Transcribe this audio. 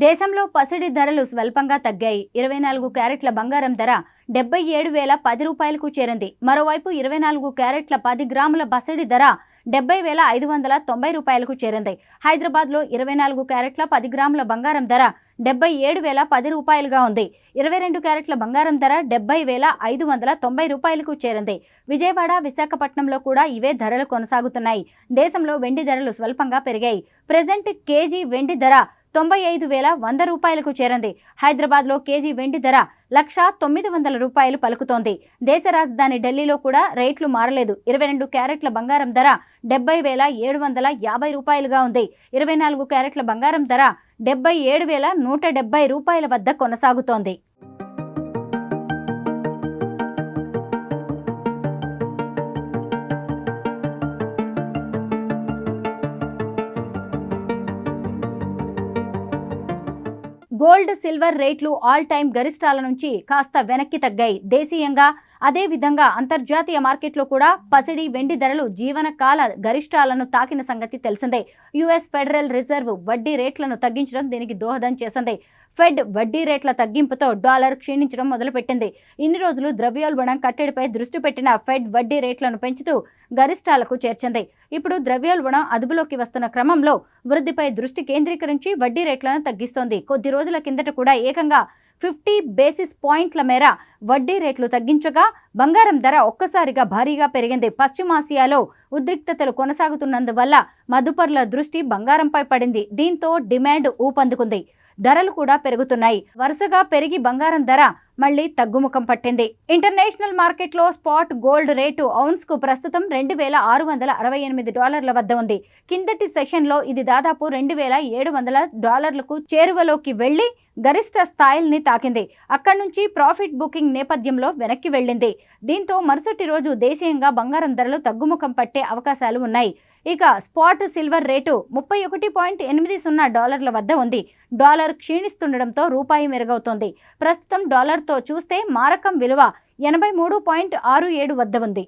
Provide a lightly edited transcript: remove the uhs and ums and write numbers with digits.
దేశంలో పసిడి ధరలు స్వల్పంగా తగ్గాయి. 24 క్యారెట్ల బంగారం ధర 77,010 రూపాయలకు చేరింది. మరోవైపు 24 క్యారెట్ల 10 గ్రాముల పసిడి ధర 70,590 రూపాయలకు చేరింది. హైదరాబాద్లో 24 క్యారెట్ల 10 గ్రాముల బంగారం ధర 77,010 రూపాయలుగా ఉంది. 22 క్యారెట్ల బంగారం ధర 70,590 రూపాయలకు చేరింది. విజయవాడ, విశాఖపట్నంలో కూడా ఇవే ధరలు కొనసాగుతున్నాయి. దేశంలో వెండి ధరలు స్వల్పంగా పెరిగాయి. ప్రెజెంట్ కేజీ వెండి ధర 95,100 రూపాయలకు చేరింది. హైదరాబాద్లో కేజీ వెండి ధర 1,900 రూపాయలు పలుకుతోంది. దేశ రాజధాని ఢిల్లీలో కూడా రేట్లు మారలేదు. 22 క్యారెట్ల బంగారం ధర 70,750 రూపాయలుగా ఉంది. 24 క్యారెట్ల బంగారం ధర 77,170 రూపాయల వద్ద కొనసాగుతోంది. గోల్డ్, సిల్వర్ రేట్లు ఆల్ టైమ్ గరిష్టాల నుంచి కాస్త వెనక్కి తగ్గాయి. దేశీయంగా అదే విధంగా అంతర్జాతీయ మార్కెట్లో కూడా పసిడి, వెండి ధరలు జీవనకాల గరిష్టాలను తాకిన సంగతి తెలిసిందే. యుఎస్ ఫెడరల్ రిజర్వ్ వడ్డీ రేట్లను తగ్గించడం దీనికి దోహదం చేసింది. ఫెడ్ వడ్డీ రేట్ల తగ్గింపుతో డాలర్ క్షీణించడం మొదలుపెట్టింది. ఇన్ని రోజులు ద్రవ్యోల్బణం కట్టడిపై దృష్టి పెట్టిన ఫెడ్ వడ్డీ రేట్లను పెంచుతూ గరిష్టాలకు చేర్చింది. ఇప్పుడు ద్రవ్యోల్బణం అదుపులోకి వస్తున్న క్రమంలో వృద్ధిపై దృష్టి కేంద్రీకరించి వడ్డీ రేట్లను తగ్గిస్తోంది. కొద్ది రోజుల కిందట కూడా ఏకంగా 50 బేసిస్ పాయింట్ల మేర వడ్డీ రేట్లు తగ్గించగా బంగారం ధర ఒక్కసారిగా భారీగా పెరిగింది. పశ్చిమాసియాలో ఉద్రిక్తతలు కొనసాగుతున్నందువల్ల మదుపరుల దృష్టి బంగారంపై పడింది. దీంతో డిమాండ్ ఊపందుకుంది. ధరలు కూడా పెరుగుతున్నాయి. వరుసగా పెరిగి బంగారం ధర మళ్లీ తగ్గుముఖం పట్టింది. ఇంటర్నేషనల్ మార్కెట్లో స్పాట్ గోల్డ్ రేటు ఔన్స్ కు ప్రస్తుతం $2,668 వద్ద ఉంది. కిందటి సెషన్లో ఇది దాదాపు $2,700 చేరువలోకి వెళ్లి గరిష్ట స్థాయిల్ని తాకింది. అక్కడి నుంచి ప్రాఫిట్ బుకింగ్ నేపథ్యంలో వెనక్కి వెళ్ళింది. దీంతో మరుసటి రోజు దేశీయంగా బంగారం ధరలు తగ్గుముఖం పట్టే అవకాశాలు ఉన్నాయి. ఇక స్పాట్ సిల్వర్ రేటు $31.80 వద్ద ఉంది. డాలర్ క్షీణిస్తుండటంతో రూపాయి మెరుగవుతోంది. ప్రస్తుతం డాలర్తో చూస్తే మారకం విలువ 83.67 వద్ద ఉంది.